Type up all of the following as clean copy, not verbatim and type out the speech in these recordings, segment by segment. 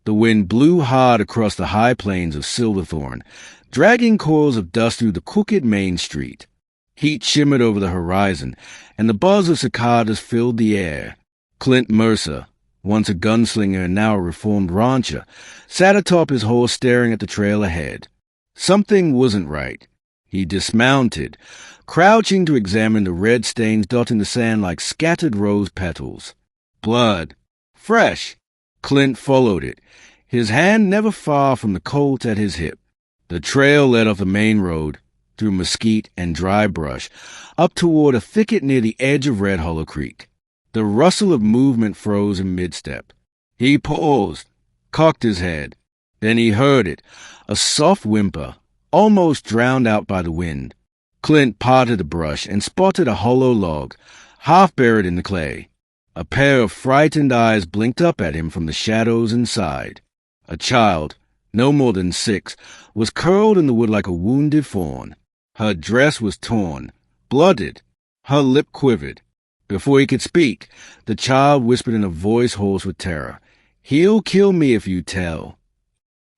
The wind blew hard across the high plains of Silverthorn, dragging coils of dust through the crooked main street. Heat shimmered over the horizon, and the buzz of cicadas filled the air. Clint Mercer, once a gunslinger and now a reformed rancher, sat atop his horse staring at the trail ahead. Something wasn't right. He dismounted, crouching to examine the red stains dotting the sand like scattered rose petals. Blood. Fresh. Clint followed it, his hand never far from the Colt at his hip. The trail led off the main road, through mesquite and dry brush, up toward a thicket near the edge of Red Hollow Creek. The rustle of movement froze in mid-step. He paused, cocked his head. Then he heard it, a soft whimper, almost drowned out by the wind. Clint parted the brush and spotted a hollow log, half buried in the clay. A pair of frightened eyes blinked up at him from the shadows inside. A child, no more than 6, was curled in the wood like a wounded fawn. Her dress was torn, blooded. Her lip quivered. Before he could speak, the child whispered in a voice hoarse with terror, "He'll kill me if you tell."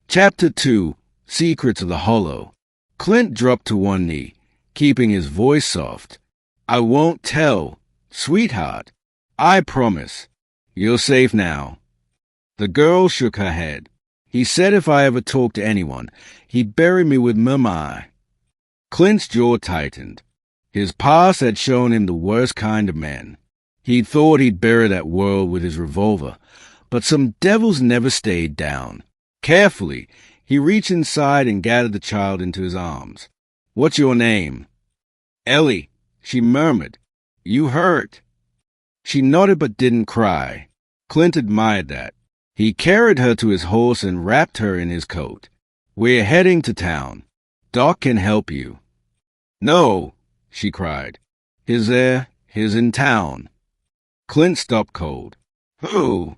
Chapter 2, Secrets of the Hollow. Clint dropped to one knee, keeping his voice soft. "I won't tell, sweetheart. I promise. You're safe now." The girl shook her head. "He said if I ever talked to anyone, he'd bury me with Mama." Clint's jaw tightened. His past had shown him the worst kind of man. He'd thought he'd bury that world with his revolver, but some devils never stayed down. Carefully, he reached inside and gathered the child into his arms. "What's your name?" "Ellie," she murmured. "You hurt." She nodded but didn't cry. Clint admired that. He carried her to his horse and wrapped her in his coat. "We're heading to town. Doc can help you." "No," she cried. He's in town." Clint stopped cold. "Who?"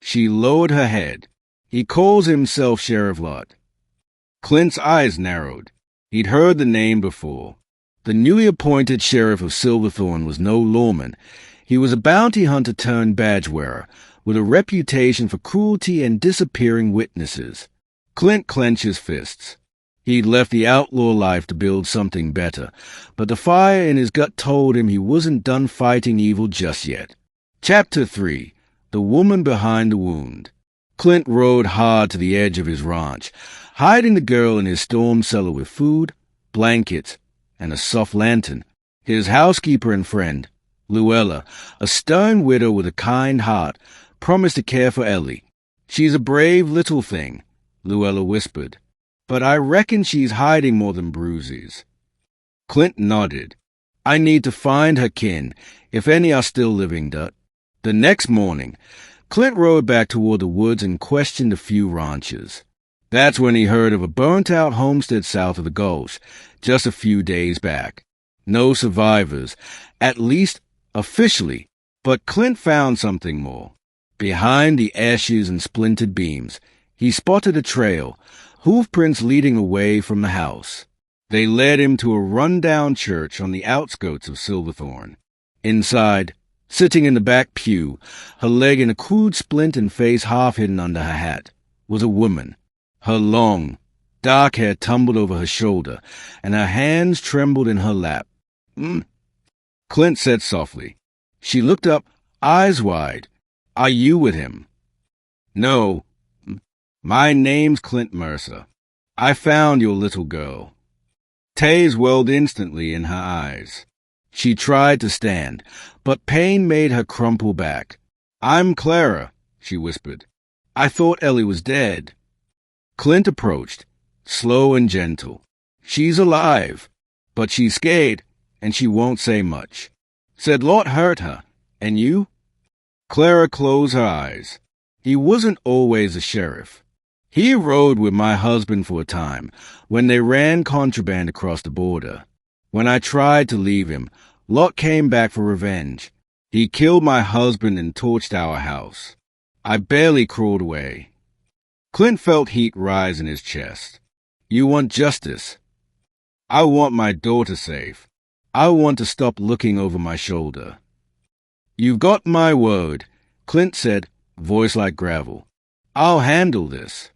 She lowered her head. "He calls himself Sheriff Lott." Clint's eyes narrowed. He'd heard the name before. The newly appointed sheriff of Silverthorn was no lawman. He was a bounty hunter turned badge wearer, with a reputation for cruelty and disappearing witnesses. Clint clenched his fists. He'd left the outlaw life to build something better, but the fire in his gut told him he wasn't done fighting evil just yet. Chapter 3, The Woman Behind the Wound. Clint rode hard to the edge of his ranch, hiding the girl in his storm cellar with food, blankets, and a soft lantern. His housekeeper and friend, Luella, a stern widow with a kind heart, promised to care for Ellie. "She's a brave little thing," Luella whispered, "but I reckon she's hiding more than bruises." Clint nodded. "I need to find her kin, if any are still living, Dut." The next morning, Clint rode back toward the woods and questioned a few ranchers. That's when he heard of a burnt-out homestead south of the Gulch, just a few days back. No survivors, at least officially, but Clint found something more. Behind the ashes and splintered beams, he spotted a trail, hoofprints leading away from the house. They led him to a run-down church on the outskirts of Silverthorn. Inside, sitting in the back pew, her leg in a crude splint and face half hidden under her hat, was a woman. Her long, dark hair tumbled over her shoulder, and her hands trembled in her lap. Clint said softly. She looked up, eyes wide. "Are you with him?" "No. My name's Clint Mercer. I found your little girl." Tears welled instantly in her eyes. She tried to stand, but pain made her crumple back. "I'm Clara," she whispered. "I thought Ellie was dead." Clint approached, slow and gentle. "She's alive, but she's scared, and she won't say much. Said Lott hurt her. And you?" Clara closed her eyes. "He wasn't always a sheriff. He rode with my husband for a time, when they ran contraband across the border. When I tried to leave him, Lott came back for revenge. He killed my husband and torched our house. I barely crawled away." Clint felt heat rise in his chest. "You want justice." "I want my daughter safe. I want to stop looking over my shoulder." "You've got my word," Clint said, voice like gravel. I'll handle this.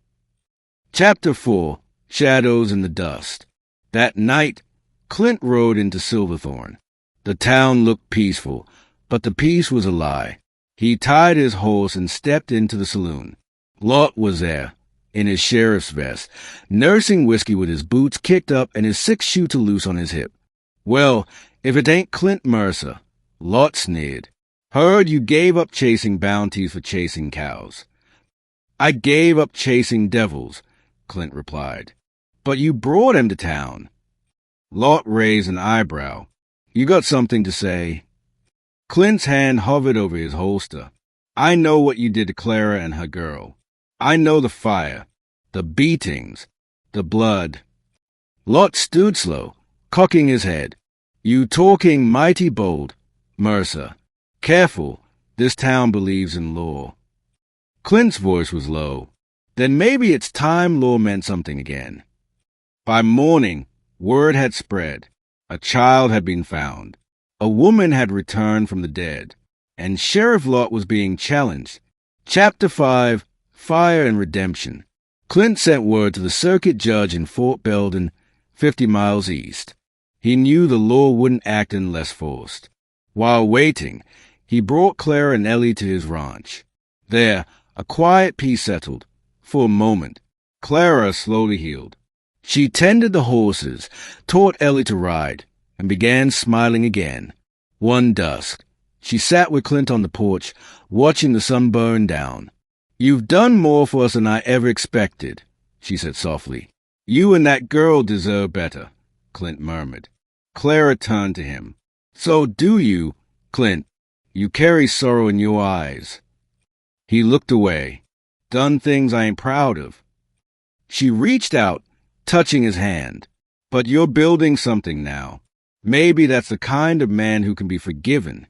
Chapter 4, Shadows in the Dust. That night, Clint rode into Silverthorn. The town looked peaceful, but the peace was a lie. He tied his horse and stepped into the saloon. Lott was there, in his sheriff's vest, nursing whiskey with his boots kicked up and his 6-shooter loose on his hip. "Well, if it ain't Clint Mercer," Lott sneered. "Heard you gave up chasing bounties for chasing cows." "I gave up chasing devils," Clint replied. "But you brought him to town." Lott raised an eyebrow. "You got something to say?" Clint's hand hovered over his holster. "I know what you did to Clara and her girl. I know the fire, the beatings, the blood." Lott stood slow, cocking his head. "You talking mighty bold, Mercer. Careful, this town believes in law." Clint's voice was low. "Then maybe it's time law meant something again." By morning, word had spread. A child had been found. A woman had returned from the dead. And Sheriff Lott was being challenged. Chapter 5, Fire and Redemption. Clint sent word to the circuit judge in Fort Belden, 50 miles east. He knew the law wouldn't act unless forced. While waiting, he brought Clara and Ellie to his ranch. There, a quiet peace settled. For a moment, Clara slowly healed. She tended the horses, taught Ellie to ride, and began smiling again. One dusk, she sat with Clint on the porch, watching the sun burn down. "You've done more for us than I ever expected," she said softly. "You and that girl deserve better," Clint murmured. Clara turned to him. "So do you, Clint. You carry sorrow in your eyes." He looked away. "Done things I ain't proud of." She reached out, touching his hand. "But you're building something now. Maybe that's the kind of man who can be forgiven."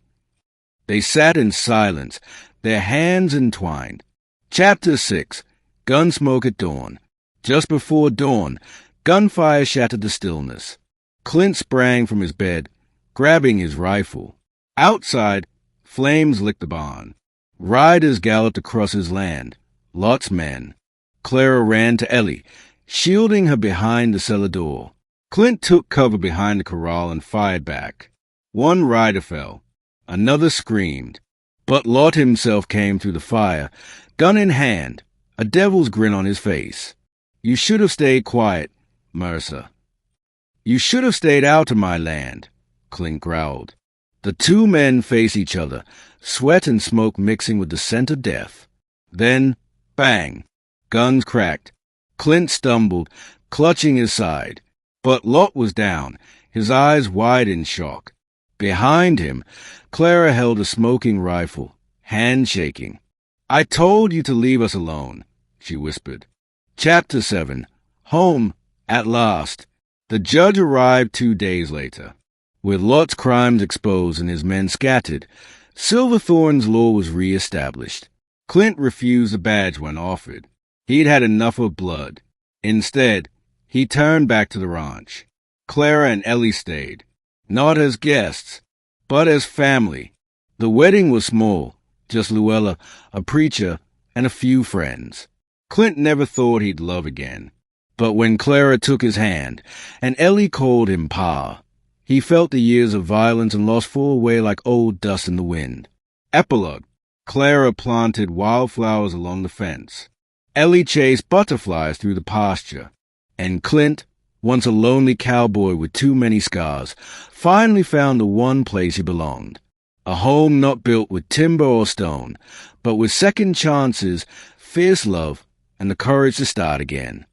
They sat in silence, their hands entwined. Chapter 6, Gunsmoke at Dawn. Just before dawn, gunfire shattered the stillness. Clint sprang from his bed, grabbing his rifle. Outside, flames licked the barn. Riders galloped across his land. Lott's men. Clara ran to Ellie, shielding her behind the cellar door. Clint took cover behind the corral and fired back. One rider fell. Another screamed. But Lott himself came through the fire, gun in hand, a devil's grin on his face. "You should have stayed quiet, Mercer." "You should have stayed out of my land," Clint growled. The two men faced each other, sweat and smoke mixing with the scent of death. Then, bang! Guns cracked. Clint stumbled, clutching his side. But Lott was down, his eyes wide in shock. Behind him, Clara held a smoking rifle, hand shaking. "I told you to leave us alone," she whispered. Chapter 7, Home, at last. The judge arrived 2 days later. With Lott's crimes exposed and his men scattered, Silverthorn's law was re-established. Clint refused a badge when offered. He'd had enough of blood. Instead, he turned back to the ranch. Clara and Ellie stayed, not as guests, but as family. The wedding was small, just Luella, a preacher, and a few friends. Clint never thought he'd love again. But when Clara took his hand, and Ellie called him Pa, he felt the years of violence and loss fall away like old dust in the wind. Epilogue. Clara planted wildflowers along the fence. Ellie chased butterflies through the pasture. And Clint, once a lonely cowboy with too many scars, finally found the one place he belonged. A home not built with timber or stone, but with second chances, fierce love, and the courage to start again.